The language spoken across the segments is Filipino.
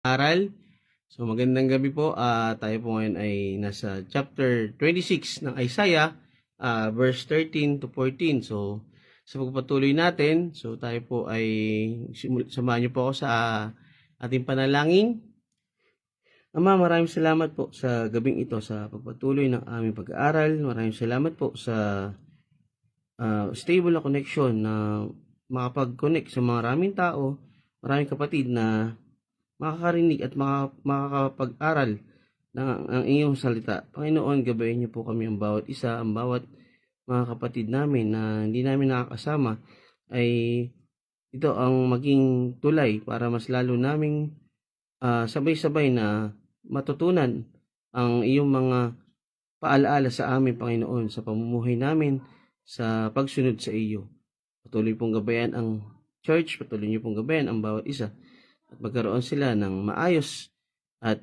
Aral. So magandang gabi po. Tayo po ngayon ay nasa chapter 26 ng Isaiah, verse 13 to 14. So sa pagpatuloy natin, so tayo po ay samahan niyo po ako sa ating panalangin. Ama, maraming salamat po sa gabing ito sa pagpatuloy ng aming pag-aaral. Maraming salamat po sa stable na connection na makapag-connect sa maraming tao, maraming kapatid na makakarinig at makakapag-aral ng iyong salita. Panginoon, gabayan niyo po kami ang bawat isa, ang bawat mga kapatid namin na hindi namin nakakasama ay ito ang maging tulay para mas lalo naming sabay-sabay na matutunan ang iyong mga paalaala sa amin, Panginoon, sa pamumuhay namin, sa pagsunod sa iyo. Patuloy pong gabayan ang church, patuloy niyo pong gabayan ang bawat isa at magkaroon sila ng maayos at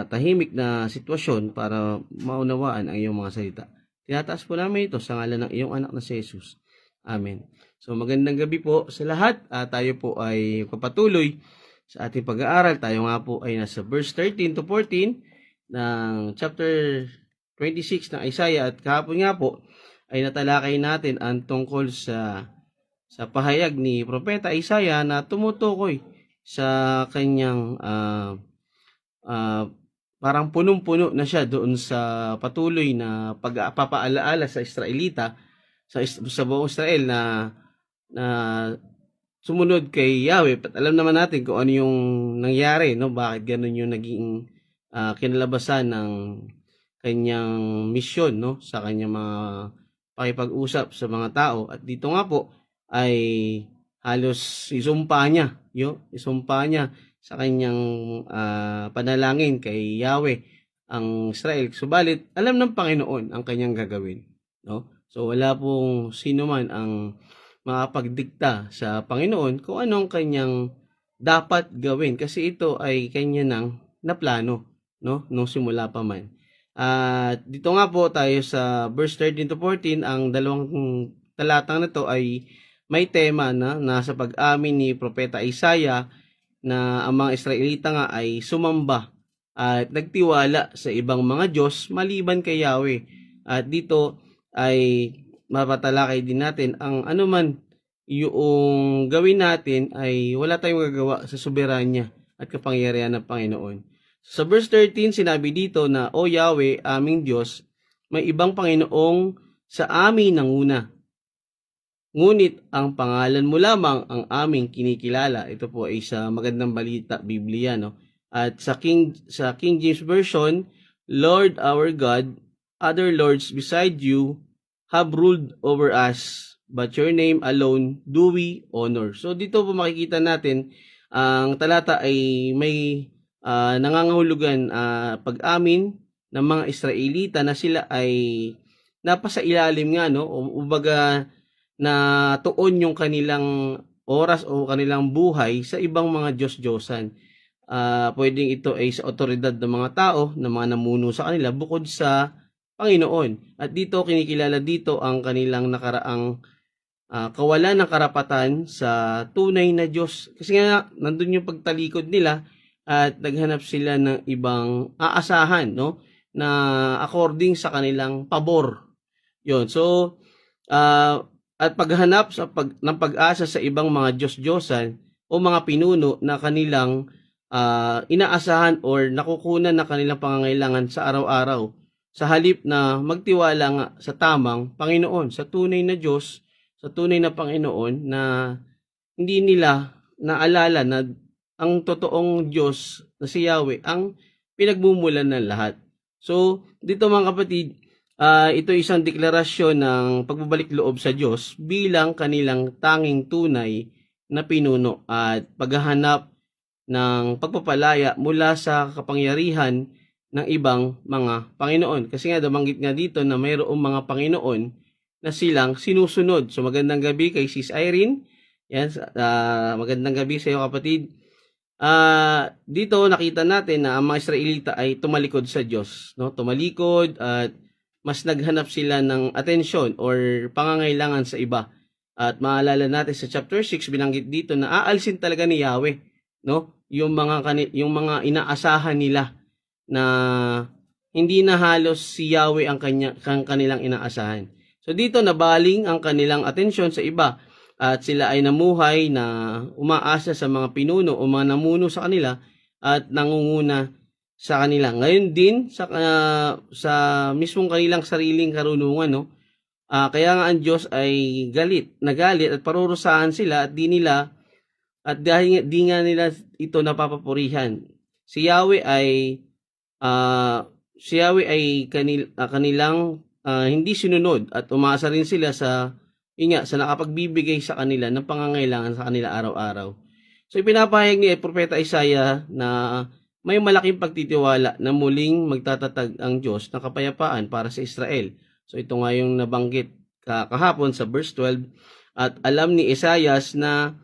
tahimik na sitwasyon para maunawaan ang iyong mga salita. Tinataas po namin ito sa ngalan ng iyong anak na si Jesus. Amen. So magandang gabi po sa lahat. Tayo po ay papatuloy sa ating pag-aaral. Tayo nga po ay nasa verse 13 to 14 ng chapter 26 ng Isaiah. At kahapon nga po ay natalakay natin ang tungkol sa pahayag ni Propeta Isaiah na tumutukoy sa kanyang parang punong-puno na siya doon sa patuloy na pagpapaalaala sa Israelita, sa buong Israel na sumunod kay Yahweh. At alam naman natin kung ano yung nangyari, no? Bakit ganun yung naging kinalabasan ng kanyang misyon, no? Sa kanyang mga pakipag-usap sa mga tao. At dito nga po ay halos isumpa niya sa kanyang panalangin kay Yahweh ang Israel. Subalit alam ng Panginoon ang kanyang gagawin, no? So wala pong sino man ang makapagdikta sa Panginoon kung anong kanyang dapat gawin kasi ito ay kanya nang naplano, no, nung simula pa man. At dito nga po tayo sa verse 13 to 14, ang dalawang talatang na to ay may tema na nasa pag-amin ni Propeta Isaiah na ang mga Israelita nga ay sumamba at nagtiwala sa ibang mga Diyos maliban kay Yahweh. At dito ay mapatalakay din natin ang anuman yung gawin natin ay wala tayong magagawa sa soberanya at kapangyarihan ng Panginoon. Sa verse 13, sinabi dito na, O Yahweh, aming Diyos, may ibang Panginoong sa amin nanguna. Ngunit ang pangalan mo lamang ang aming kinikilala. Ito po ay sa Magandang Balita, Biblia, no? At sa King James Version, Lord our God, other lords beside you have ruled over us, but your name alone do we honor. So dito po makikita natin, ang talata ay may nangangahulugan pag-amin ng mga Israelita na sila ay napasailalim nga, no? Ubaga na tuon yung kanilang oras o kanilang buhay sa ibang mga Diyos-Diyosan. Pwedeng ito ay sa otoridad ng mga tao, ng mga namuno sa kanila, bukod sa Panginoon. At dito, kinikilala dito ang kanilang nakaraang kawalan ng karapatan sa tunay na Diyos. Kasi nga, nandun yung pagtalikod nila at naghanap sila ng ibang aasahan, no? Na according sa kanilang pabor. Yun. So, at paghanap ng pag-asa sa ibang mga Diyos-Diyosan o mga pinuno na kanilang inaasahan or nakukunan na kanilang pangangailangan sa araw-araw sa halip na magtiwala nga sa tamang Panginoon, sa tunay na Diyos, sa tunay na Panginoon na hindi nila naalala na ang totoong Diyos na si Yahweh ang pinagmumulan ng lahat. So, dito mga kapatid, ito isang deklarasyon ng pagbabalik loob sa Diyos bilang kanilang tanging tunay na pinuno at paghahanap ng pagpapalaya mula sa kapangyarihan ng ibang mga Panginoon. Kasi nga, damanggit nga dito na mayroong mga Panginoon na silang sinusunod. So, magandang gabi kay Sis Irene. Yan, magandang gabi sa iyo kapatid. Dito nakita natin na ang mga Israelita ay tumalikod sa Diyos, no? Tumalikod at mas naghanap sila ng atensyon or pangangailangan sa iba. At maalala natin sa chapter 6, binanggit dito na aalsin talaga ni Yahweh no? Yung mga inaasahan nila na hindi na halos si Yahweh ang kanilang inaasahan. So dito nabaling ang kanilang atensyon sa iba at sila ay namuhay na umaasa sa mga pinuno o mga namuno sa kanila at nangunguna sa kanila. Ngayon din sa mismong kanilang sariling karunungan, no? Kaya nga ang Diyos ay nagalit at parurusahan sila at dahil di nga nila ito napapapurihan. Si Yahweh ay kanilang hindi sinunod at umasa rin sila sa nakapagbibigay sa kanila ng pangangailangan sa kanila araw-araw. So ipinapahayag ni Propeta Isaiah na may malaking pagtitiwala na muling magtatatag ang Diyos ng kapayapaan para sa Israel. So ito nga yung nabanggit kahapon sa verse 12 at alam ni Isaiah na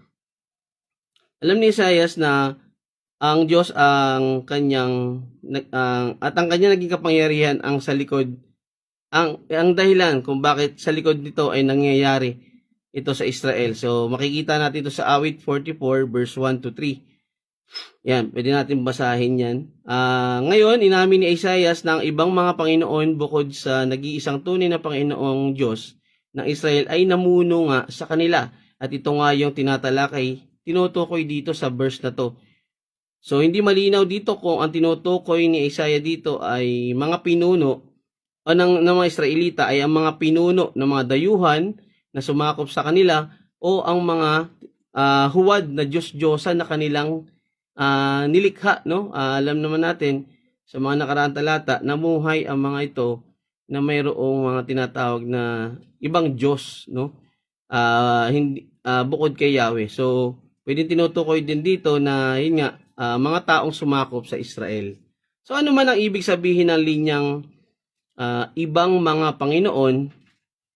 ang Diyos ang kanyang naging kapangyarihan ang sa likod ang dahilan kung bakit sa likod nito ay nangyayari ito sa Israel. So makikita natin ito sa Awit 44 verse 1 to 3. Yan, pwede natin basahin yan. Ngayon, inamin ni Isaiah na ang ibang mga Panginoon bukod sa nag-iisang tunay na Panginoong Diyos ng Israel ay namuno nga sa kanila. At ito nga yung tinutukoy dito sa verse na to. So, hindi malinaw dito kung ang tinutukoy ni Isaiah dito ay mga pinuno o ng mga Israelita ay ang mga pinuno ng mga dayuhan na sumakop sa kanila o ang mga huwad na Diyos-Diyosan na kanilang nilikha, no? Alam naman natin sa mga nakaraang talata, namuhay ang mga ito na mayroong mga tinatawag na ibang Diyos, no? Bukod kay Yahweh. So, pwedeng tinutukoy din dito na yun nga, mga taong sumakop sa Israel. So, ano man ang ibig sabihin ng linyang ibang mga Panginoon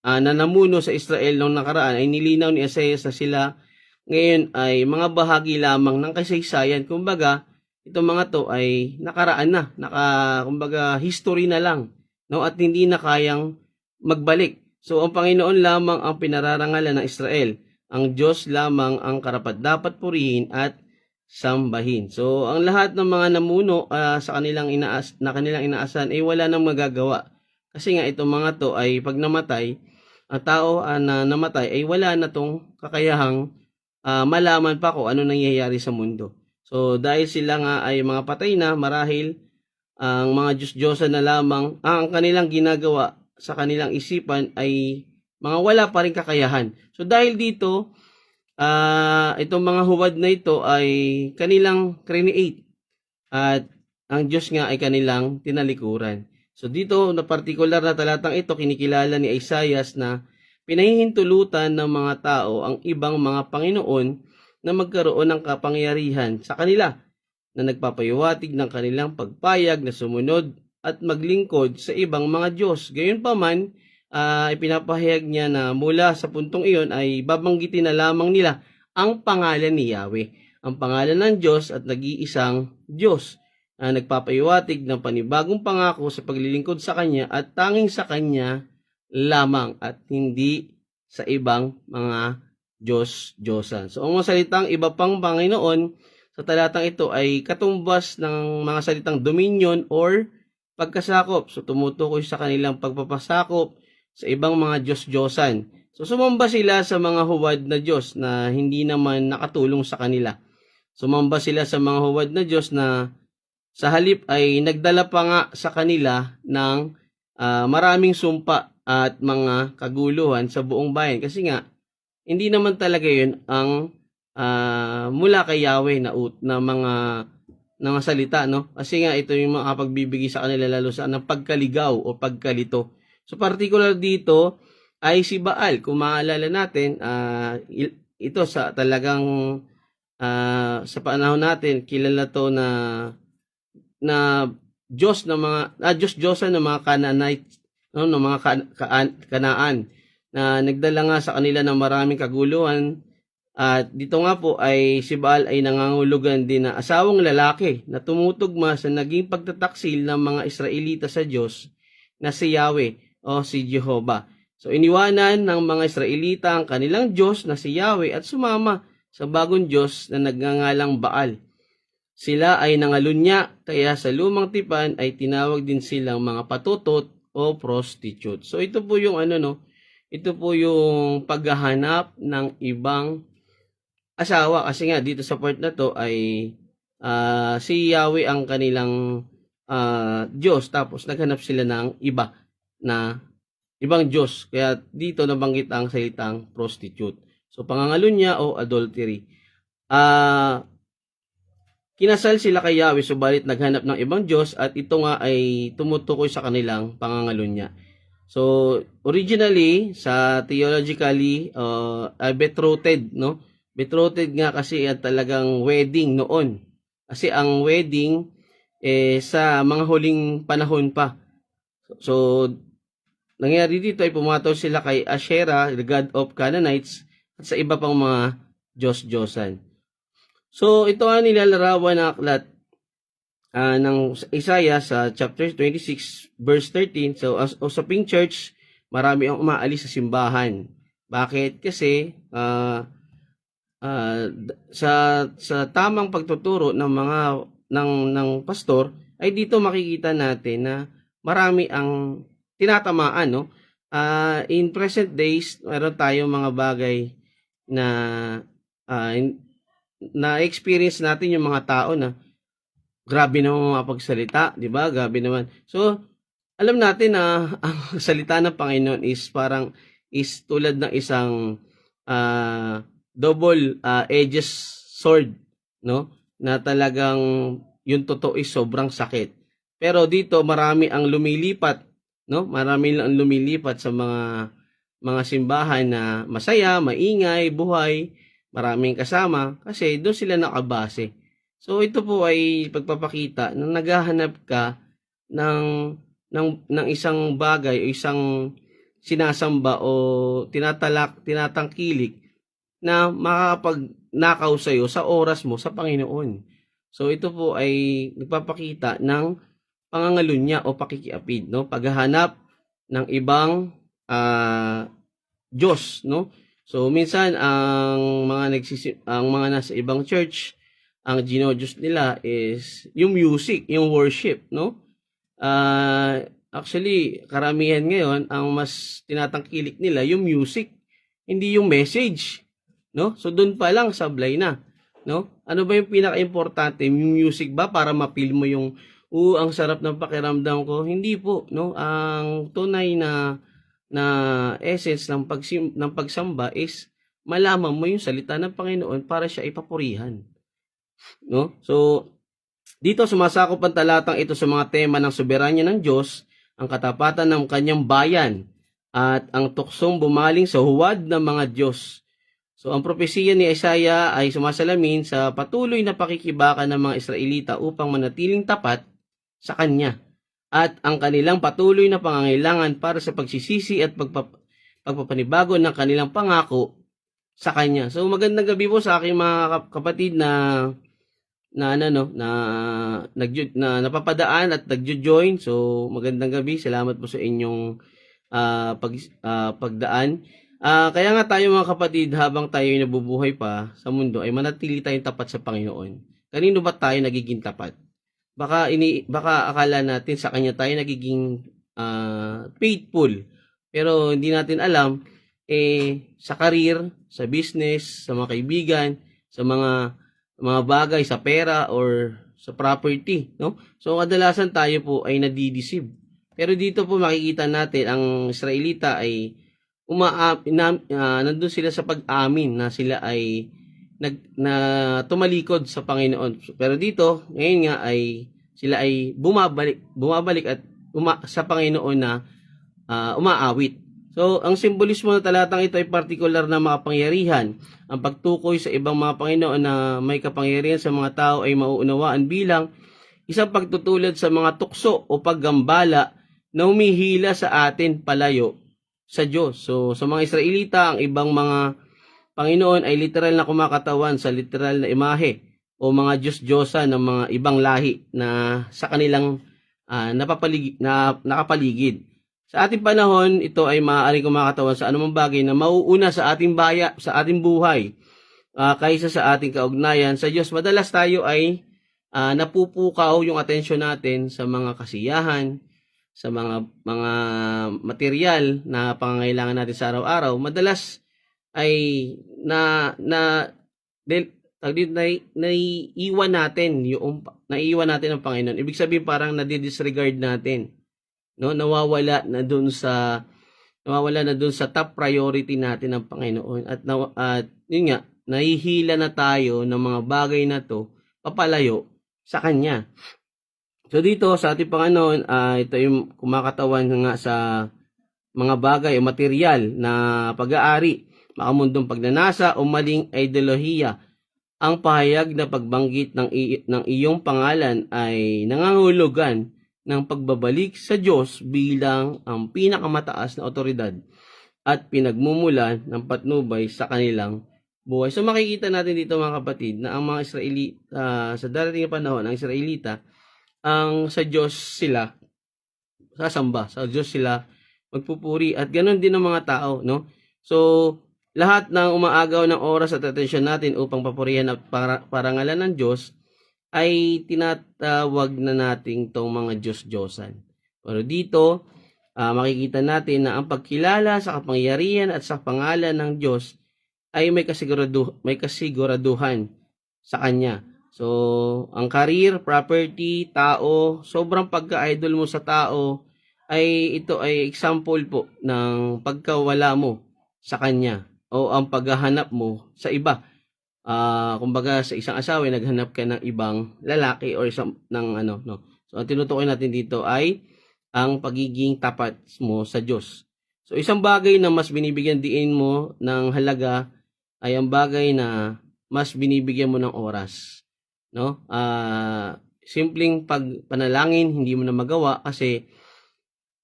na namuno sa Israel noong nakaraan ay nilinaw ni Isaiah na sila ngayon ay mga bahagi lamang ng kasaysayan. Kumbaga, itong mga to ay nakaraan na, kumbaga history na lang, no? At hindi na kayang magbalik. So ang Panginoon lamang ang pinararangalan ng Israel. Ang Diyos lamang ang karapat-dapat purihin at sambahin. So ang lahat ng mga namuno sa kanilang inaasahan ay wala nang magagawa. Kasi nga itong mga to ay pag namatay, ang tao na namatay ay wala na tong kakayahang malaman pa kung ano nangyayari sa mundo. So dahil sila nga ay mga patay na, marahil ang mga Diyos-Diyosan na lamang ang kanilang ginagawa sa kanilang isipan ay mga wala pa rin kakayahan. So dahil dito, itong mga huwad na ito ay kanilang create at ang Diyos nga ay kanilang tinalikuran. So dito na partikular na talatang ito, kinikilala ni Isaiah na pinahihintulutan ng mga tao ang ibang mga Panginoon na magkaroon ng kapangyarihan sa kanila na nagpapahiwatig ng kanilang pagpayag na sumunod at maglingkod sa ibang mga Diyos. Gayunpaman, ipinapahayag niya na mula sa puntong iyon ay babanggitin na lamang nila ang pangalan ni Yahweh, ang pangalan ng Diyos at nag-iisang Diyos na nagpapahiwatig ng panibagong pangako sa paglilingkod sa Kanya at tanging sa Kanya lamang at hindi sa ibang mga Diyos-Diyosan. So, ang mga salitang iba pang Panginoon sa talatang ito ay katumbas ng mga salitang dominion or pagkasakop. So, tumutukoy sa kanilang pagpapasakop sa ibang mga Diyos-Diyosan. So, sumamba sila sa mga huwad na Diyos na hindi naman nakatulong sa kanila. Sumamba sila sa mga huwad na Diyos na sa halip ay nagdala pa nga sa kanila ng maraming sumpa at mga kaguluhan sa buong bayan. Kasi nga, hindi naman talaga yun ang mula kay Yahweh na mga salita, no? Kasi nga, ito yung makapagbibigay sa kanila lalo sa ng pagkaligaw o pagkalito. So, particular dito ay si Baal. Kung maalala natin, ito sa talagang sa panahon natin, kilala to na Diyos ng mga Diyos-Diyosan ng mga Canaanites, no, ng mga Kanaan na nagdala nga sa kanila ng maraming kaguluhan. At dito nga po ay si Baal ay nangangulugan din na asawang lalaki na tumutugma sa naging pagtataksil ng mga Israelita sa Diyos na si Yahweh o si Jehovah. So iniwanan ng mga Israelita ang kanilang Diyos na si Yahweh at sumama sa bagong Diyos na nagngangalang Baal. sila ay nangalunya, kaya sa lumang tipan ay tinawag din silang mga patutot o prostitute. So ito po yung ito po yung paghahanap ng ibang asawa, kasi nga dito sa part na to ay si Yahweh ang kanilang Diyos, tapos naghanap sila ng ibang Diyos. Kaya dito nabanggit ang salitang prostitute. So pangangalunya o adultery. Kinasal sila kay Yahweh, subalit naghanap ng ibang Diyos, at ito nga ay tumutukoy sa kanilang pangangalunya. So originally theologically betrothed, no? Betrothed nga kasi at talagang wedding noon. Kasi ang wedding sa mga huling panahon pa. So nangyari dito ay pumatol sila kay Asherah, the god of Canaanites, at sa iba pang mga Diyos-Diyosan. So ito ang nilalarawan na aklat ng Isaiah sa chapter 26 verse 13. So as usaping church, marami ang umaalis sa simbahan. Bakit? Kasi sa tamang pagtuturo ng mga ng pastor ay dito makikita natin na marami ang tinatamaan, no? In present days, meron tayong mga bagay na na-experience natin yung mga tao na grabe naman mapagsalita, di ba? Grabe naman. So, alam natin na ang salita ng Panginoon is tulad ng isang double edged sword, no? Na talagang yung totoo is sobrang sakit. Pero dito marami ang lumilipat, no? Marami ang lumilipat sa mga simbahan na masaya, maingay, buhay, maraming kasama kasi doon sila nakabase. So ito po ay pagpapakita na naghahanap ka ng isang bagay o isang sinasamba o tinatangkilik na makakapagnakaw sa iyo sa oras mo sa Panginoon. So ito po ay nagpapakita ng pangangalunya o pakikiapid, no? Paghahanap ng ibang Diyos, no? So minsan ang mga nasa ibang church, ang ginodiyos nila is yung music, yung worship, no? Actually, karamihan ngayon ang mas tinatangkilik nila yung music, hindi yung message, no? So doon pa lang sablay na, no? Ano ba yung pinaka-importante? Yung music ba para ma-feel mo yung ang sarap ng pakiramdam ko? Hindi po, no? Ang tunay na essence ng pagsamba is malaman mo yung salita ng Panginoon para siya ipapurihan, no? So dito sumasakop ang talatang ito sa mga tema ng soberanya ng Diyos, ang katapatan ng kanyang bayan, at ang tuksong bumaling sa huwad ng mga Diyos. So ang propesiya ni Isaiah ay sumasalamin sa patuloy na pakikibaka ng mga Israelita upang manatiling tapat sa kanya, at ang kanilang patuloy na pangangailangan para sa pagsisisi at pagpapanibago ng kanilang pangako sa kanya. So magandang gabi po sa aking mga kapatid na napapadaan at nagjo-join. So magandang gabi, salamat po sa inyong pagdaan. Kaya nga tayo mga kapatid, habang tayo ay nabubuhay pa sa mundo, ay manatili tayong tapat sa Panginoon. Kanino ba tayo nagiging tapat? Baka akala natin sa kanya tayo nagiging faithful, pero hindi natin alam sa career, sa business, sa mga kaibigan, sa mga bagay, sa pera or sa property, no? So kadalasan tayo po ay nadideceive. Pero dito po makikita natin ang Israelita ay nandun sila sa pag-amin na sila ay tumalikod sa Panginoon. Pero dito, ngayon nga ay sila ay bumabalik at sa Panginoon na umaawit. So, ang simbolismo ng talatang ito ay partikular na makapangyarihan. Ang pagtukoy sa ibang mga Panginoon na may kapangyarihan sa mga tao ay mauunawaan bilang isang pagtutulad sa mga tukso o paggambala na humihila sa atin palayo sa Diyos. So, sa mga Israelita, ang ibang mga Panginoon ay literal na kumakatawan sa literal na imahe o mga Diyos-Diyosa ng mga ibang lahi na sa kanilang nakapaligid. Sa ating panahon, ito ay maaaring kumakatawan sa anumang bagay na mauuna sa ating sa ating buhay kaysa sa ating kaugnayan sa Diyos. Madalas tayo ay napupukaw yung atensyon natin sa mga kasiyahan, sa mga material na pangangailangan natin sa araw-araw, madalas ay naiiwan natin ang Panginoon. Ibig sabihin parang nadi-disregard natin, no? Nawawala na dun sa top priority natin ang Panginoon, at yun nga, nahihila na tayo ng mga bagay na to papalayo sa Kanya. So dito sa ating Panginoon, ito yung kumakatawan nga sa mga bagay o material na pag-aari, makamundong pagnanasa o maling ideolohiya. Ang pahayag na pagbanggit ng iyong pangalan ay nangangahulugan ng pagbabalik sa Diyos bilang ang pinakamataas na otoridad at pinagmumulan ng patnubay sa kanilang buhay. So makikita natin dito mga kapatid na ang mga Israelita, sa darating na panahon, ang Israelita, ang sa Diyos sila sasamba, sa Diyos sila magpupuri, at ganoon din ang mga tao, no? So lahat ng umaagaw ng oras at atensyon natin upang papurihan at parangalan ng Diyos ay tinatawag na nating tong mga Diyos-Diyosan. Pero dito, makikita natin na ang pagkilala sa kapangyarihan at sa pangalan ng Diyos ay may kasiguraduhan sa Kanya. So, ang career, property, tao, sobrang pagka-idol mo sa tao, ito ay example po ng pagkawala mo sa Kanya o ang paghahanap mo sa iba. Kumbaga sa isang asawa, naghanap ka ng ibang lalaki or no. So ang tinutukoy natin dito ay ang pagiging tapat mo sa Diyos. So isang bagay na mas binibigyan diin mo ng halaga ay ang bagay na mas binibigyan mo ng oras, no? Simpleng panalangin hindi mo na magawa kasi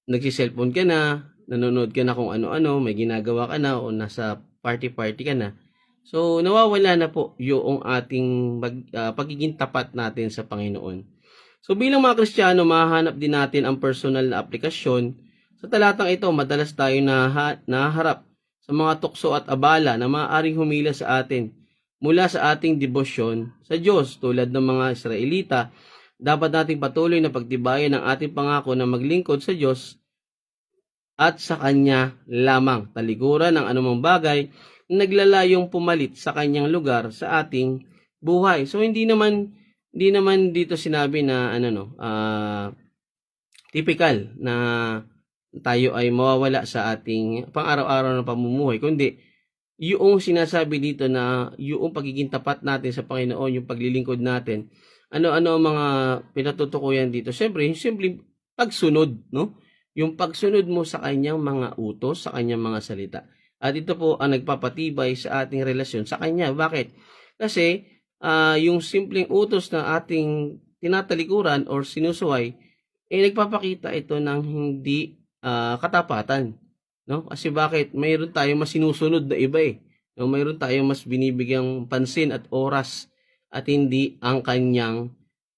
nagsi-cellphone ka na, nanonood ka na kung ano-ano, may ginagawa ka na o nasa party ka na. So, nawawala na po yung ating pagiging tapat natin sa Panginoon. So, bilang mga Kristiyano, mahahanap din natin ang personal na aplikasyon. Sa talatang ito, madalas tayo naharap sa mga tukso at abala na maaaring humila sa atin mula sa ating debosyon sa Diyos. Tulad ng mga Israelita, dapat nating patuloy na pagtibayan ang ating pangako na maglingkod sa Diyos at sa Kanya lamang, talikuran ng anumang bagay na naglalayong pumalit sa Kanyang lugar sa ating buhay. So hindi naman dito sinabi na typical na tayo ay mawawala sa ating pang-araw-araw na pamumuhay, kundi yung sinasabi dito na yung pagiging tapat natin sa Panginoon, yung paglilingkod natin. Ano ang mga pinatutukuyan dito? Siyempre, yung simpleng pagsunod, no? Yung pagsunod mo sa Kanyang mga utos, sa Kanyang mga salita. At ito po ang nagpapatibay sa ating relasyon sa Kanya. Bakit? Kasi yung simpleng utos na ating tinatalikuran or sinusuway, nagpapakita ito ng hindi katapatan. No? Kasi bakit? Mayroon tayong mas sinusunod na iba eh. No? Mayroon tayong mas binibigyang pansin at oras at hindi ang Kanyang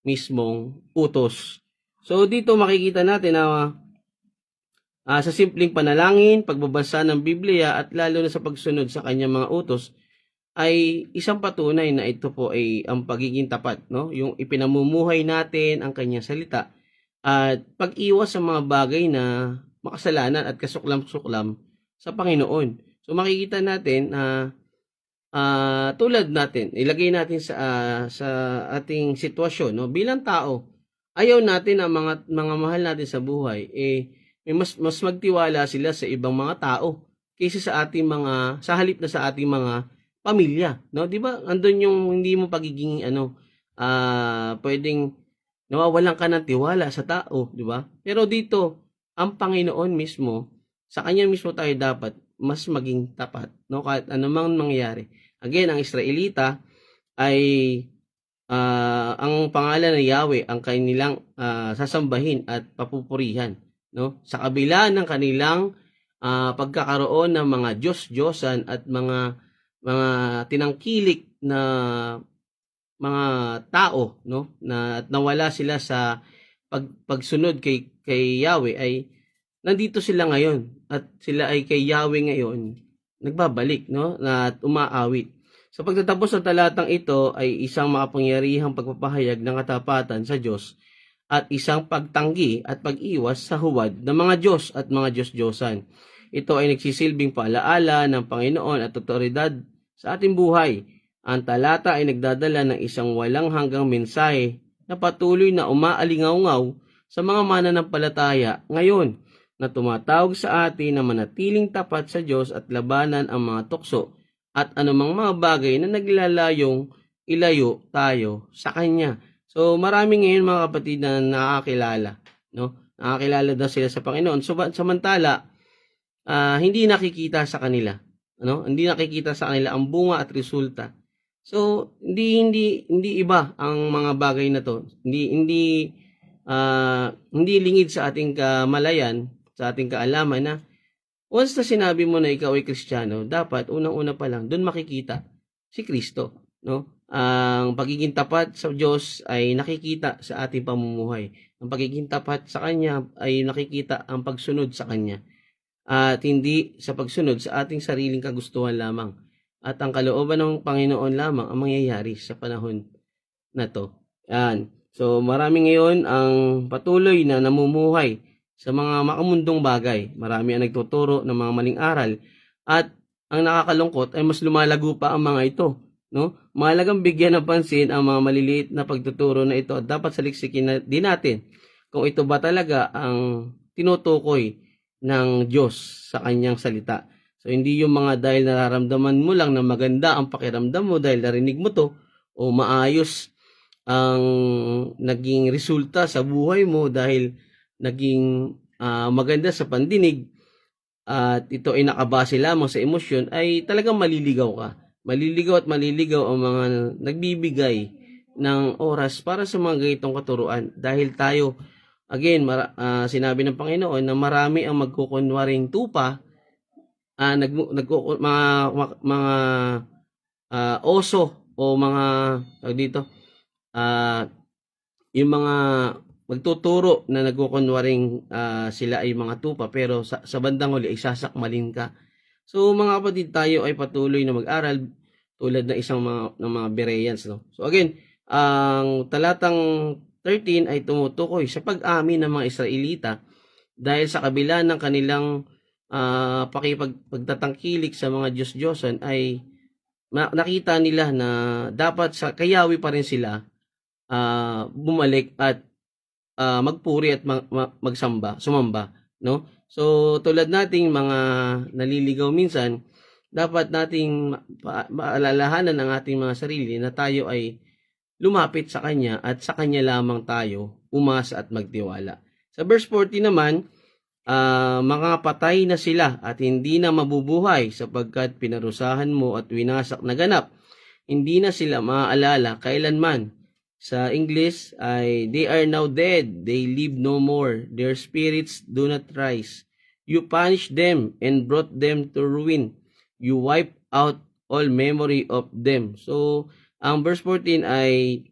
mismong utos. So dito makikita natin na sa simpleng panalangin, pagbabasa ng Biblia at lalo na sa pagsunod sa Kanyang mga utos ay isang patunay na ito po ay ang pagiging tapat, no? Yung ipinamumuhay natin ang Kanyang salita at pag-iwas sa mga bagay na makasalanan at kasuklam-suklam sa Panginoon. So makikita natin na tulad natin, ilagay natin sa ating sitwasyon, no? Bilang tao, ayaw natin ang mga mahal natin sa buhay mas magtiwala sila sa ibang mga tao kaysa sa halip na sa ating mga pamilya, no? 'Di ba? Andun yung hindi mo pagiging pwedeng nawawalan ka ng tiwala sa tao, 'di ba? Pero dito, ang Panginoon mismo, sa Kanya mismo tayo dapat mas maging tapat, no? Kahit anumang mangyari. Again, ang Israelita ay ang pangalan ng Yahweh ang kanilang sasambahin at papupurihan, no? Sa kabila ng kanilang pagkakaroon ng mga Diyos-Diyosan at mga tinangkilik na mga tao, no? Na nawala sila sa pagsunod kay Yahweh, ay nandito sila ngayon at sila ay kay Yahweh ngayon nagbabalik, no? At umaawit. Sa pagtatapos ng talatang ito ay isang makapangyarihang pagpapahayag ng katapatan sa Diyos at isang pagtanggi at pag-iwas sa huwad ng mga Diyos at mga Diyos-Diyosan. Ito ay nagsisilbing paalaala ng Panginoon at otoridad sa ating buhay. Ang talata ay nagdadala ng isang walang hanggang mensahe na patuloy na umaalingaw-ngaw sa mga mananampalataya ngayon na tumatawag sa atin na manatiling tapat sa Diyos at labanan ang mga tukso at anumang mga bagay na naglalayong ilayo tayo sa Kanya. So, marami ngayon mga kapatid na nakakilala, no? Nakakilala daw sila sa Panginoon. So, samantala, hindi nakikita sa kanila, ano? Hindi nakikita sa kanila ang bunga at resulta. So, hindi iba ang mga bagay na to. Hindi lingid sa ating kamalayan, sa ating kaalaman na once na sinabi mo na ikaw ay Kristiyano, dapat unang-una pa lang doon makikita si Kristo, no? Ang pagiging tapat sa Diyos ay nakikita sa ating pamumuhay. Ang pagiging tapat sa Kanya ay nakikita ang pagsunod sa Kanya. At hindi sa pagsunod sa ating sariling kagustuhan lamang. At ang kalooban ng Panginoon lamang ang mangyayari sa panahon na to. Yan. So, marami ngayon ang patuloy na namumuhay sa mga makamundong bagay. Marami ang nagtuturo ng mga maling aral. At ang nakakalungkot ay mas lumalago pa ang mga ito. No? Mahalagang bigyan ng pansin ang mga maliliit na pagtuturo na ito at dapat saliksikin din natin kung ito ba talaga ang tinutukoy ng Diyos sa kanyang salita. So, hindi yung mga dahil nararamdaman mo lang na maganda ang pakiramdam mo dahil narinig mo to o maayos ang naging resulta sa buhay mo dahil naging maganda sa pandinig at ito ay nakabase lamang sa emosyon ay talagang maliligaw ka. Maliligaw at maliligaw ang mga nagbibigay ng oras para sa mga ganitong katuruan dahil tayo again sinabi ng Panginoon na marami ang magkukunwaring tupa mga oso o mga dito yung mga magtuturo na nagkukunwaring sila ay mga tupa pero sa bandang huli ay sasakmalin ka. So mga kapatid, tayo ay patuloy na mag-aral tulad ng isang mga Bereans, no? So again, ang talatang 13 ay tumutukoy sa pag-amin ng mga Israelita dahil sa kabila ng kanilang pagtatangkilik sa mga Diyos-Diyosan ay nakita nila na dapat sa kayawi pa rin sila bumalik at magpuri at sumamba, no? So tulad nating mga naliligaw minsan, dapat nating maalalahanan ang ating mga sarili na tayo ay lumapit sa Kanya at sa Kanya lamang tayo umasa at magtiwala. Sa verse 40 naman, mga patay na sila at hindi na mabubuhay sapagkat pinarusahan mo at winasak na ganap. Hindi na sila maaalala kailanman. Sa English ay, they are now dead, they live no more, their spirits do not rise. You punished them and brought them to ruin. You wipe out all memory of them. So, ang verse 14 ay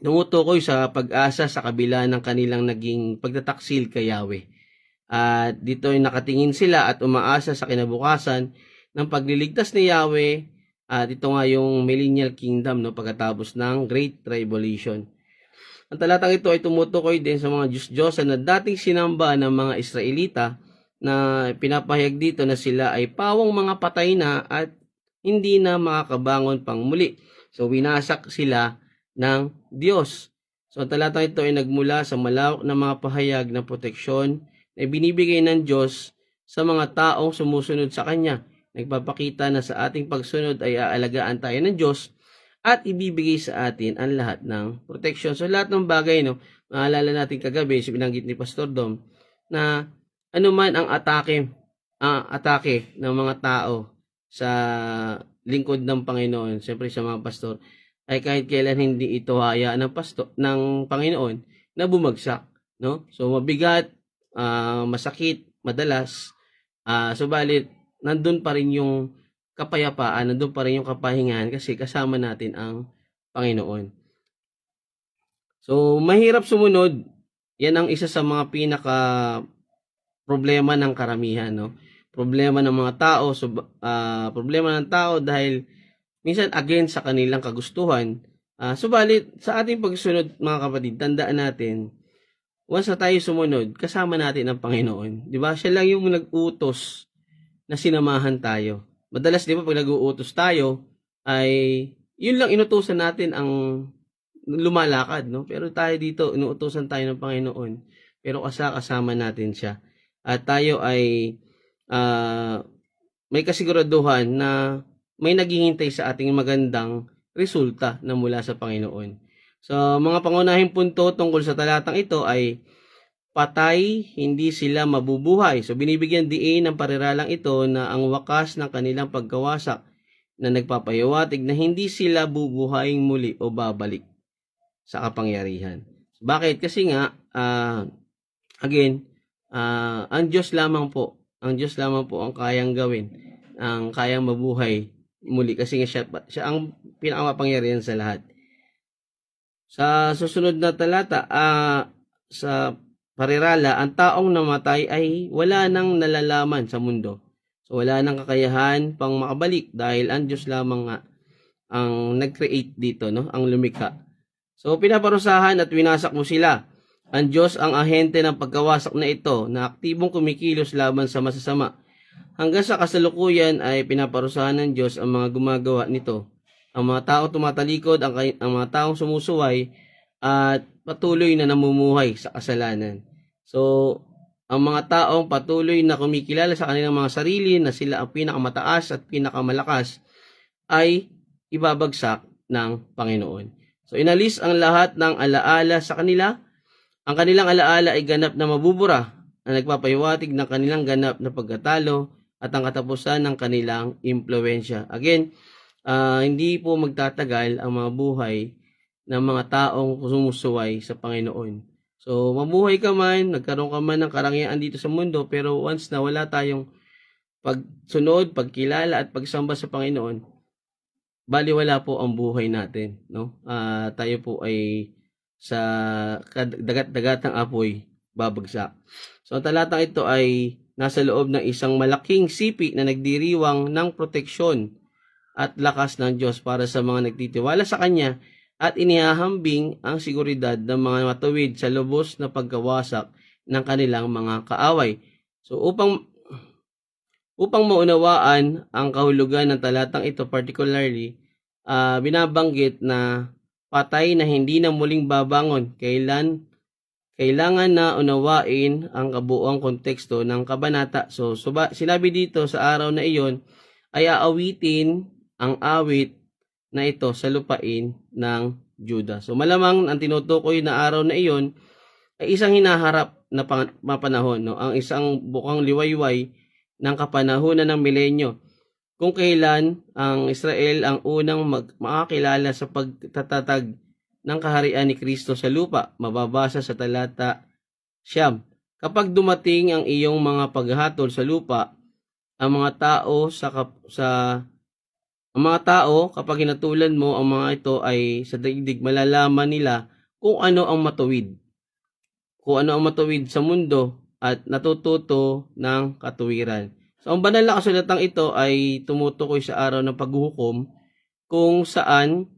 tumutukoy sa pag-asa sa kabila ng kanilang naging pagtataksil kay Yahweh. At dito ay nakatingin sila at umaasa sa kinabukasan ng pagliligtas ni Yahweh. At ito nga yung millennial kingdom, no, pagkatapos ng Great Tribulation. Ang talatang ito ay tumutukoy din sa mga Diyos-Diyosan na dating sinamba ng mga Israelita na pinapahayag dito na sila ay pawang mga patay na at hindi na makakabangon pang muli. So, winasak sila ng Diyos. So, ang talatang ito ay nagmula sa malawak na mga pahayag na proteksyon na binibigay ng Diyos sa mga taong sumusunod sa Kanya. Nagpapakita na sa ating pagsunod ay aalagaan tayo ng Diyos at ibibigay sa atin ang lahat ng protection. So lahat ng bagay, no, maalala natin kagabi, binanggit ni Pastor Dom, na anuman ang atake ng mga tao sa lingkod ng Panginoon, siyempre sa mga pastor, ay kahit kailan hindi ito hayaan ng Panginoon na bumagsak, no? So mabigat, masakit, madalas, subalit nandun pa rin yung kapayapaan, nandun pa rin yung kapahingahan kasi kasama natin ang Panginoon. So, mahirap sumunod. Yan ang isa sa mga pinaka problema ng karamihan, no? Problema ng mga tao, problema ng tao dahil minsan against sa kanilang kagustuhan. Subalit, sa ating pagsunod mga kapatid, tandaan natin, once na tayo sumunod, kasama natin ang Panginoon. Di ba? Siya lang yung nag-utos na sinamahan tayo. Madalas, di ba, pag nag-uutos tayo, ay yun lang inutusan natin ang lumalakad, no? Pero tayo dito, inuutosan tayo ng Panginoon. Pero kasama natin siya. At tayo ay may kasiguraduhan na may naghihintay sa ating magandang resulta na mula sa Panginoon. So, mga pangunahing punto tungkol sa talatang ito ay patay, hindi sila mabubuhay. So, binibigyan diin ng pariralang ito na ang wakas ng kanilang pagkawasak na nagpapahiwatig na hindi sila bubuhayin muli o babalik sa kapangyarihan. Bakit? Kasi nga, again, ang Diyos lamang po ang kayang gawin, ang kayang mabuhay muli kasi nga siya ang pinakamapangyarihan sa lahat. Sa susunod na talata, sa parirala, ang taong namatay ay wala nang nalalaman sa mundo. So wala nang kakayahan pang makabalik dahil ang Diyos lamang nga ang nag-create dito, no? Ang lumikha. So pinaparusahan at winasak mo sila. Ang Diyos ang ahente ng pagkawasak na ito na aktibong kumikilos laban sa masasama. Hanggang sa kasalukuyan ay pinaparusahan ng Diyos ang mga gumagawa nito. Ang mga tao tumatalikod, ang mga taong sumusuway at patuloy na namumuhay sa kasalanan. So, ang mga taong patuloy na kumikilala sa kanilang mga sarili na sila ang pinakamataas at pinakamalakas ay ibabagsak ng Panginoon. So, inalis ang lahat ng alaala sa kanila. Ang kanilang alaala ay ganap na mabubura na nagpapahiwatig ng kanilang ganap na pagkatalo at ang katapusan ng kanilang impluensya. Again, hindi po magtatagal ang mga buhay ng mga taong sumusuway sa Panginoon. So, mabuhay ka man, nagkaroon ka man ng karangyaan dito sa mundo, pero once na wala tayong pagsunod, pagkilala at pagsamba sa Panginoon, baliwala po ang buhay natin, no? Tayo po ay sa dagat-dagatang apoy babagsak. So, ang talatang ito ay nasa loob ng isang malaking sipi na nagdiriwang ng proteksyon at lakas ng Diyos para sa mga nagtitiwala sa Kanya at inihahambing ang seguridad ng mga matuwid sa lubos na pagkawasak ng kanilang mga kaaway. So upang maunawaan ang kahulugan ng talatang ito, particularly, binabanggit na patay na hindi na muling babangon. Kailangan na unawain ang kabuuang konteksto ng kabanata. So sinabi dito sa araw na iyon ay aawitin ang awit na ito sa lupain ng Juda. So malamang ang tinutukoy na araw na iyon ay isang hinaharap na panahon, no? Ang isang bukang liwayway ng kapanahunan ng milenyo, kung kailan ang Israel ang unang makakilala sa pagtatatag ng kaharian ni Kristo sa lupa. Mababasa sa talata 9. Kapag dumating ang iyong mga paghatol sa lupa, ang mga tao, kapag hinatulan mo ang mga ito ay sa daigdig, malalaman nila kung ano ang matuwid. Kung ano ang matuwid sa mundo at natututo ng katuwiran. So, ang banal na kasulatang ito ay tumutukoy sa araw ng paghuhukom kung saan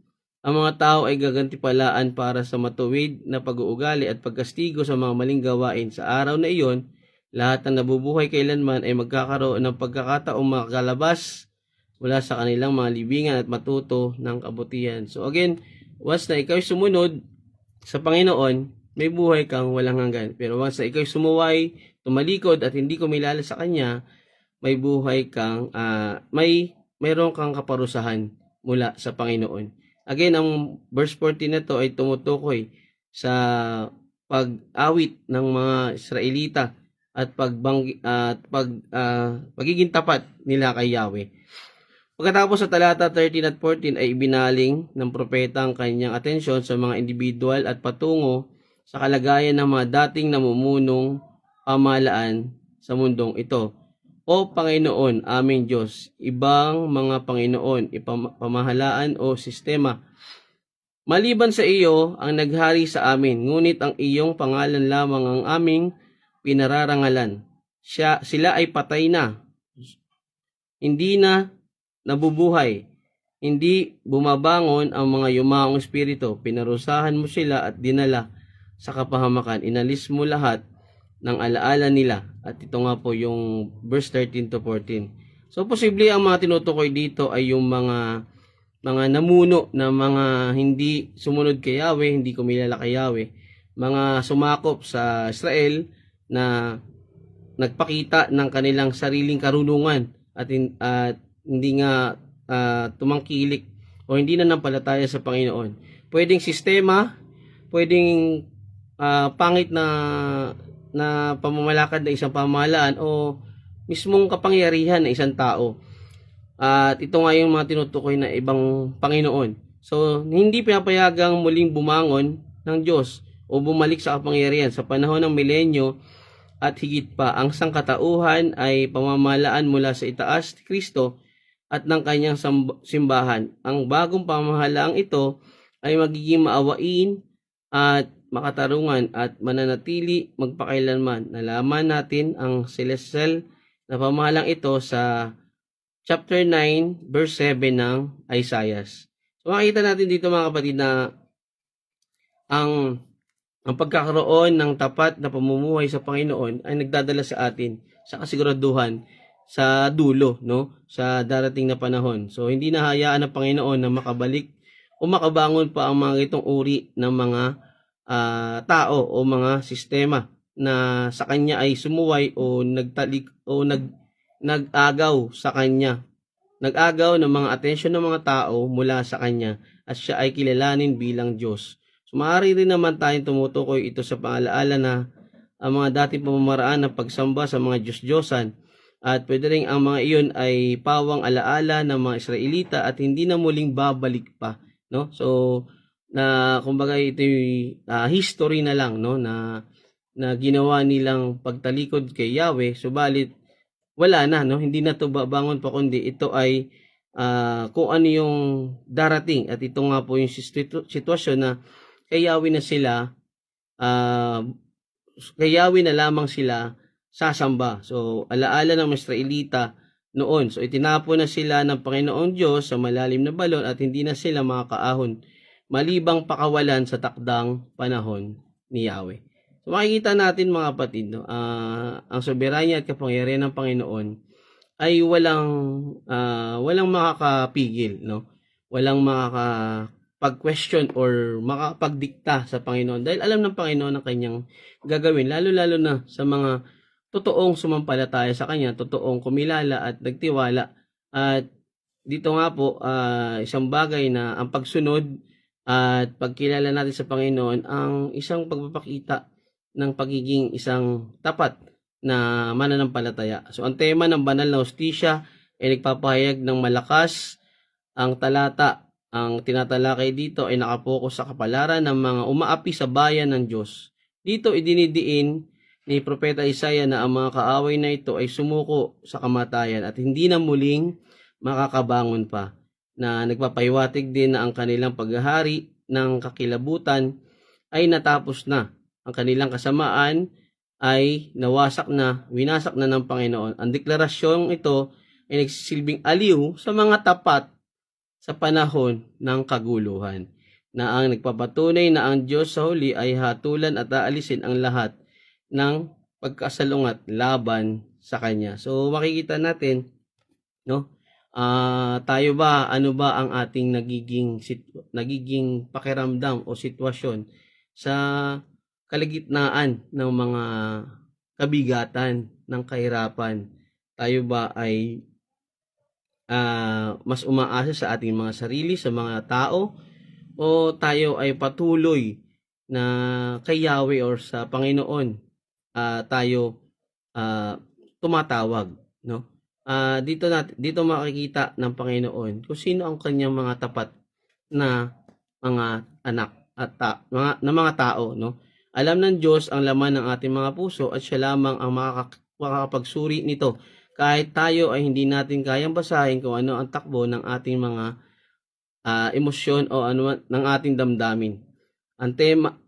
ang mga tao ay gagantipalaan para sa matuwid na pag-uugali at pagkastigo sa mga maling gawain. Sa araw na iyon, lahat ng nabubuhay kailanman ay magkakaroon ng pagkakataong makalabas mula sa kanilang mga libingan at matuto ng kabutihan. So again, once na ikaw sumunod sa Panginoon, may buhay kang walang hanggan. Pero once na ikaw sumuway, tumalikod at hindi kumilala sa Kanya, may buhay kang, mayroon kang kaparusahan mula sa Panginoon. Again, ang verse 14 na to ay tumutukoy sa pag-awit ng mga Israelita at pagiging tapat nila kay Yahweh. Pagkatapos sa talata 13 at 14 ay ibinaling ng propeta ang kanyang atensyon sa mga individual at patungo sa kalagayan ng mga dating namumunong pamahalaan sa mundong ito. O Panginoon, aming Diyos, ibang mga Panginoon, pamahalaan o sistema, maliban sa iyo ang naghari sa amin, ngunit ang iyong pangalan lamang ang aming pinararangalan. Sila ay patay na, hindi na nabubuhay, Hindi bumabangon ang mga yumaong espiritu. Pinarusahan mo sila at dinala sa kapahamakan. Inalis mo lahat ng alaala nila. At ito nga po yung verse 13 to 14. So, posible ang mga tinutukoy dito ay yung mga namuno na mga hindi sumunod kay Yahweh, hindi kumilala kay Yahweh, mga sumakop sa Israel na nagpakita ng kanilang sariling karunungan at hindi nga tumangkilik o hindi na nampalataya sa Panginoon. Pwedeng sistema, pwedeng pangit na pamamalakad ng isang pamahalaan o mismong kapangyarihan ng isang tao. At ito nga yung mga tinutukoy na ibang Panginoon. So, hindi pinapayagang muling bumangon ng Diyos o bumalik sa kapangyarihan sa panahon ng milenyo at higit pa. Ang sangkatauhan ay pamamalaan mula sa itaas ni Kristo at ng kanyang simbahan. Ang bagong pamahalaang ito ay magiging maawain at makatarungan at mananatili magpakailanman. Nalaman natin ang celestial na pamahalang ito sa chapter 9, verse 7 ng Isaiah. So makikita natin dito mga kapatid na ang pagkakaroon ng tapat na pamumuhay sa Panginoon ay nagdadala sa atin sa kasiguraduhan sa dulo, no? Sa darating na panahon. So hindi nahayaan ng Panginoon na makabalik o makabangon pa ang mga itong uri ng mga tao o mga sistema na sa kanya ay sumuway o nagtalik o nag-agaw sa kanya. Nag-agaw ng mga atensyon ng mga tao mula sa kanya at siya ay kilalanin bilang Diyos. So maaari rin naman tayong tumutukoy ito sa pangalaala na ang mga dating pamamaraan ng pagsamba sa mga Diyos-Diyosan at pwede rin ang mga iyon ay pawang alaala ng mga Israelita at hindi na muling babalik pa, no? So na kumbaga ito history na lang, no, na ginawa nilang pagtalikod kay Yahweh, subalit wala na, no, hindi na to babangon pa, kundi ito ay kung ano yung darating. At ito nga po yung sitwasyon na kay Yahweh na sila kay Yahweh na lamang sila sasamba. So alaala ng mga Israelita noon, so itinapon na sila ng Panginoong Diyos sa malalim na balon at hindi na sila makakaahon malibang pakawalan sa takdang panahon ni Yahweh. So makikita natin mga kapatid, no, ang soberanya at kapangyarihan ng Panginoon ay walang makakapigil, no? Walang makakapag-question or makakapagdikta sa Panginoon dahil alam ng Panginoon ang kanyang gagawin, lalo-lalo na sa mga totoong sumampalataya sa kanya, totoong kumilala at nagtiwala. At dito nga po, isang bagay na ang pagsunod at pagkilala natin sa Panginoon ang isang pagpapakita ng pagiging isang tapat na mananampalataya. So ang tema ng banal na hustisya ay nagpapahayag ng malakas ang talata. Ang tinatalakay dito ay nakapokus sa kapalaran ng mga umaapi sa bayan ng Diyos. Dito idinidiin ni Propeta Isaiah na ang mga kaaway na ito ay sumuko sa kamatayan at hindi na muling makakabangon pa, na nagpapahiwatig din na ang kanilang paghahari ng kakilabutan ay natapos na. Ang kanilang kasamaan ay winasak na ng Panginoon. Ang deklarasyong ito ay nagsisilbing aliw sa mga tapat sa panahon ng kaguluhan, na ang nagpapatunay na ang Diyos sa huli ay hatulan at aalisin ang lahat ng pagkasalungat laban sa Kanya. So makikita natin, no, tayo ba, ano ba ang ating nagiging pakiramdam o sitwasyon sa kalagitnaan ng mga kabigatan ng kahirapan? Tayo ba ay mas umaasa sa ating mga sarili, sa mga tao, o tayo ay patuloy na kay Yahweh or sa Panginoon tayo tumatawag, no? Dito makikita ng Panginoon kung sino ang kanyang mga tapat na mga anak at mga tao, no? Alam ng Diyos ang laman ng ating mga puso at siya lamang ang makakapagsuri nito. Kahit tayo ay hindi natin kayang basahin kung ano ang takbo ng ating mga emosyon o ano ng ating damdamin. Ang tema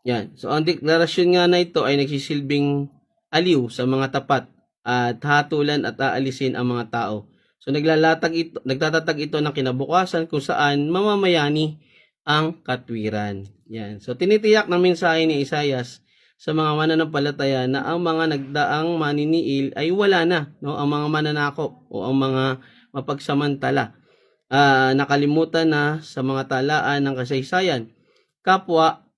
yan. So ang deklarasyon nga na ito ay nagsisilbing aliw sa mga tapat at hatulan at aalisin ang mga tao. So nagtatatag ito ng kinabukasan kung saan mamamayani ang katwiran. Yan. So tinitiyak ng mensahe ni Isaias sa mga mananampalataya na ang mga nagdaang maniniil ay wala na, no? Ang mga mananakop o ang mga mapagsamantala. Nakalimutan na sa mga talaan ng kasaysayan, kapwa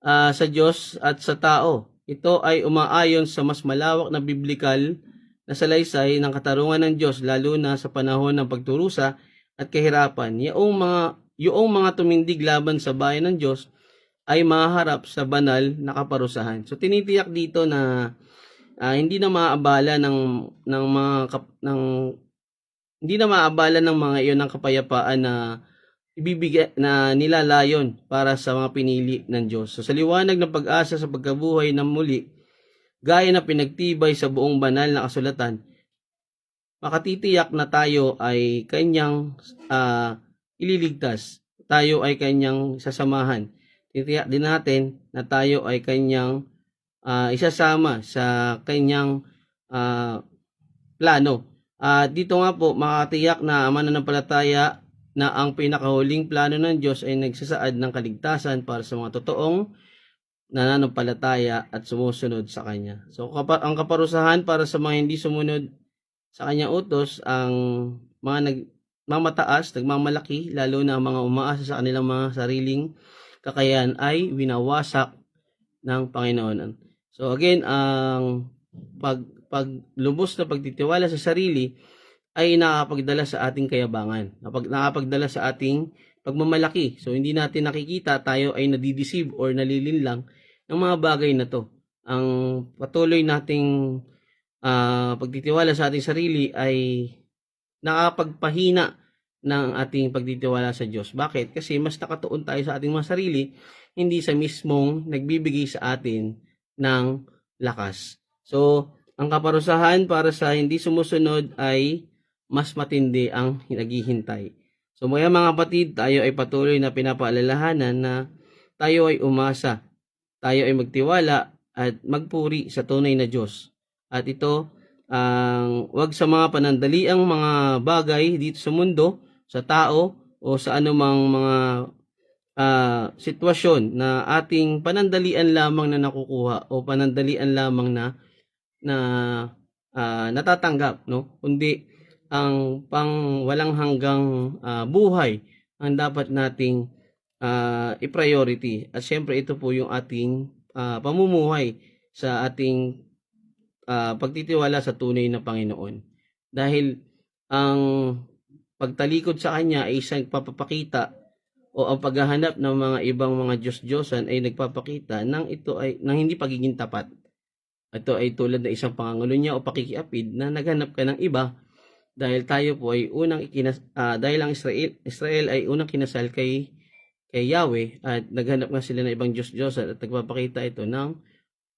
sa Diyos at sa tao. Ito ay umaayon sa mas malawak na biblikal na salaysay ng katarungan ng Diyos, lalo na sa panahon ng pagturusa at kahirapan. Yung mga tumindig laban sa bayan ng Diyos ay maharap sa banal na kaparusahan. So tinitiyak dito na hindi na maaabala ng mga iyon ng kapayapaan na ibibigay na nilalayon para sa mga pinili ng Diyos. So sa liwanag ng pag-asa sa pagkabuhay ng muli, gaya na pinagtibay sa buong banal na kasulatan, makatitiyak na tayo ay kanyang ililigtas. Tayo ay kanyang sasamahan. Titiyak din natin na tayo ay kanyang isasama sa kanyang plano. Dito nga po, makatiyak na mananampalataya na ang pinakahuling plano ng Diyos ay nagsasaad ng kaligtasan para sa mga totoong nananampalataya at sumusunod sa Kanya. So, ang kaparusahan para sa mga hindi sumunod sa Kanya utos, ang mga nagmamataas, nagmamalaki, lalo na ang mga umaasa sa kanilang mga sariling kakayahan ay winawasak ng Panginoon. So, again, ang paglubos na pagtitiwala sa sarili ay nakakapagdala sa ating kayabangan, nakakapagdala sa ating pagmamalaki. So hindi natin nakikita, tayo ay nadideceive or nalilinlang ng mga bagay na to. Ang patuloy nating pagtitiwala sa ating sarili ay nakakapagpahina ng ating pagtitiwala sa Diyos. Bakit? Kasi mas nakatuon tayo sa ating mga sarili, hindi sa mismong nagbibigay sa atin ng lakas. So, ang kaparusahan para sa hindi sumusunod ay mas matindi ang naghihintay. So mga kapatid, tayo ay patuloy na pinapaalalahanan na tayo ay umasa, tayo ay magtiwala at magpuri sa tunay na Diyos. At ito ang wag sa mga panandaliang mga bagay dito sa mundo, sa tao o sa anumang mga sitwasyon na ating panandalian lamang na nakukuha o panandalian lamang na natatanggap, no? Kundi ang walang hanggang buhay ang dapat nating i-priority. At syempre ito po yung ating pamumuhay sa ating pagtitiwala sa tunay na Panginoon. Dahil ang pagtalikod sa Kanya ay isang nagpapakita o ang paghahanap ng mga ibang mga Diyos-Diyosan ay nagpapakita ng hindi pagiging tapat. Ito ay tulad ng isang pangangalunya o pakikiapid na naghanap ka ng iba dahil tayo po ay dahil ang Israel ay unang kinasal kay Yahweh at naghanap nga sila ng ibang Diyos-Diyosan at nagpapakita ito ng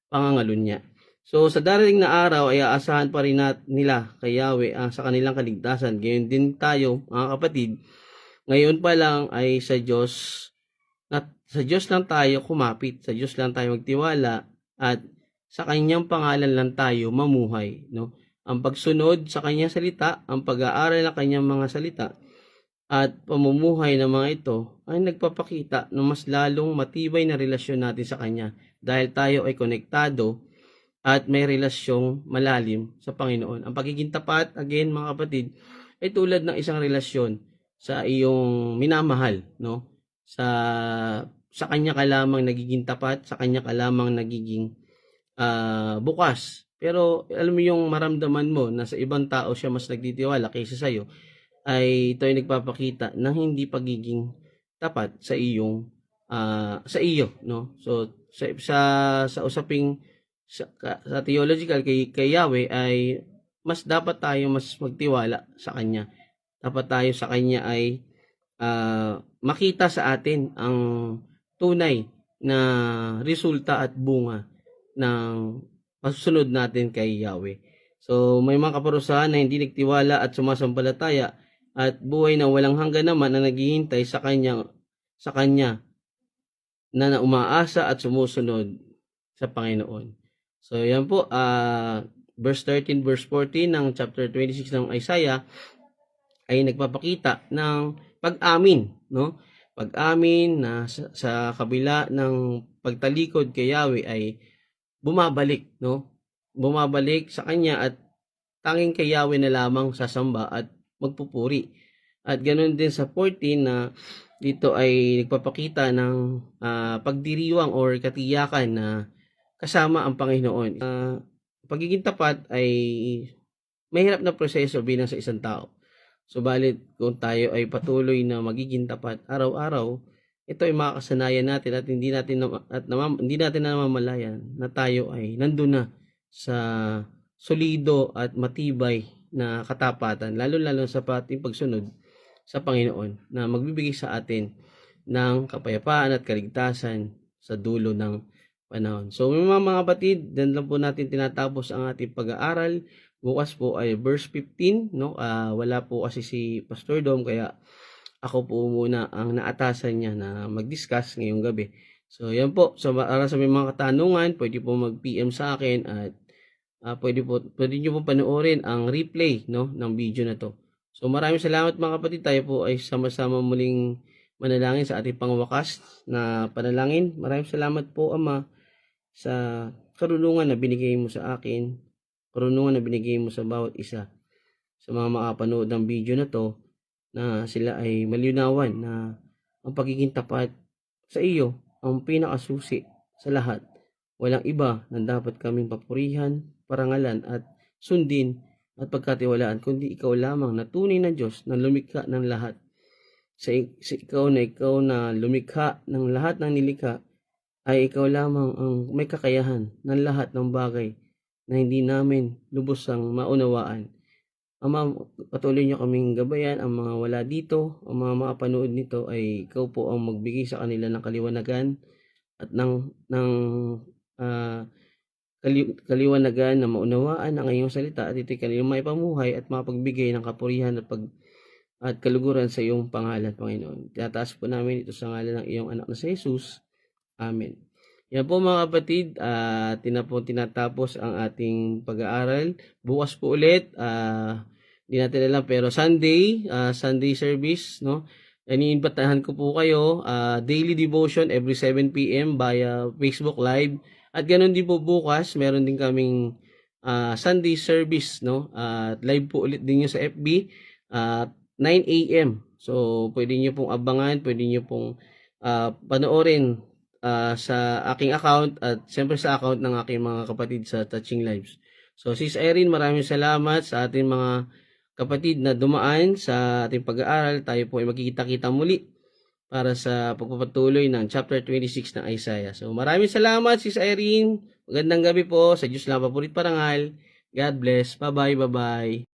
pangangalunya. So sa darating na araw ay aasahan pa rin nila kay Yahweh sa kanilang kaligtasan. Gayon din tayo mga kapatid, ngayon pa lang ay sa Diyos lang tayo kumapit, sa Diyos lang tayo magtiwala at sa kanyang pangalan lang tayo mamuhay, no? Ang pagsunod sa kanyang salita, ang pag-aaral ng kanyang mga salita at pamumuhay ng mga ito ay nagpapakita ng mas lalong matibay na relasyon natin sa kanya dahil tayo ay konektado at may relasyong malalim sa Panginoon. Ang pagiging tapat, again mga kapatid, ay tulad ng isang relasyon sa iyong minamahal, no? Sa kanya ka lamang nagiging tapat, sa kanya ka lamang nagiging bukas. Pero alam mo yung maramdaman mo na sa ibang tao siya mas nagtitiwala kaysa sa iyo, ay ito ay nagpapakita ng hindi pagiging tapat sa iyo, no? So sa usaping sa theological kay Yahweh ay mas dapat tayo mas magtiwala sa kanya. Dapat tayo sa kanya ay makita sa atin ang tunay na resulta at bunga ng pagsunod natin kay Yahweh. So may mga kaparusahan na hindi nagtiwala at sumasampalataya at buhay na walang hanggan naman na naghihintay sa kanya na umaasa at sumusunod sa Panginoon. So yan po, verse 13, verse 14 ng chapter 26 ng Isaiah ay nagpapakita ng pag-amin, no? Pag-amin na sa kabila ng pagtalikod kay Yahweh ay bumabalik, no? Bumabalik sa kanya at tanging kay Yahweh na lamang sasamba at magpupuri. At ganoon din sa 14 na dito ay nagpapakita ng pagdiriwang or katiyakan na kasama ang Panginoon. Pagiging tapat ay mahirap na proseso bilang sa isang tao. Subalit kung tayo ay patuloy na magiging tapat araw-araw, ito ay makakasanayan natin at hindi natin namamalayan na tayo ay nandun na sa solido at matibay na katapatan, lalo-lalo sa ating pagsunod sa Panginoon na magbibigay sa atin ng kapayapaan at kaligtasan sa dulo ng panahon. So mga kapatid, dan lang po natin tinatapos ang ating pag-aaral. Bukas po ay verse 15, no? Wala po kasi si Pastor Dom, kaya ako po muna ang naatasan niya na mag-discuss ngayong gabi. So yan po, so para sa may mga katanungan, pwede po mag-PM sa akin at pwede niyo po panoorin ang replay, no, ng video na to. So maraming salamat mga kapatid, tayo po ay sama-sama muling manalangin sa ating pangwakas na panalangin. Maraming salamat po, Ama, sa karunungan na binigay mo sa akin, karunungan na binigay mo sa bawat isa, sa mga makapanood ng video na to, na sila ay malinawan na ang pagiging tapat sa iyo ang pinakasusi sa lahat. Walang iba na dapat kaming papurihan, parangalan at sundin at pagkatiwalaan, kundi ikaw lamang na tunay na Diyos na lumikha ng lahat. Sa ikaw na lumikha ng lahat ng nilikha, ay ikaw lamang ang may kakayahan ng lahat ng bagay na hindi namin lubusang maunawaan. Ama, patuloy niyo kaming gabayan, ang mga wala dito, ang mga makapanood nito ay ikaw po ang magbigay sa kanila ng kaliwanagan at ng kaliwanagan na maunawaan ang iyong salita at ito'y kanilang maipamuhay at mapagbigay ng kapurihan at kaluguran sa iyong pangalan, Panginoon. Tinataas po namin ito sa ngalan ng iyong anak na si Jesus. Amen. Yan po mga kapatid, tinatapos ang ating pag-aaral. Bukas po ulit, hindi natin alam, pero Sunday service, no? Iniimbitahan ko po kayo, daily devotion every 7 p.m. via Facebook Live. At ganoon din po bukas, meron din kaming Sunday service, no? Live po ulit din yun sa FB at 9 a.m. So, pwede nyo pong abangan, pwede nyo pong panoorin sa aking account at siyempre sa account ng aking mga kapatid sa Touching Lives. So, Sis Irene, maraming salamat sa ating mga kapatid na dumaan sa ating pag-aaral. Tayo po ay magkikita-kita muli para sa pagpapatuloy ng chapter 26 ng Isaiah. So, maraming salamat, Sis Irene. Magandang gabi po. Sa Diyos lang papurit parangal. God bless. Bye-bye, bye-bye.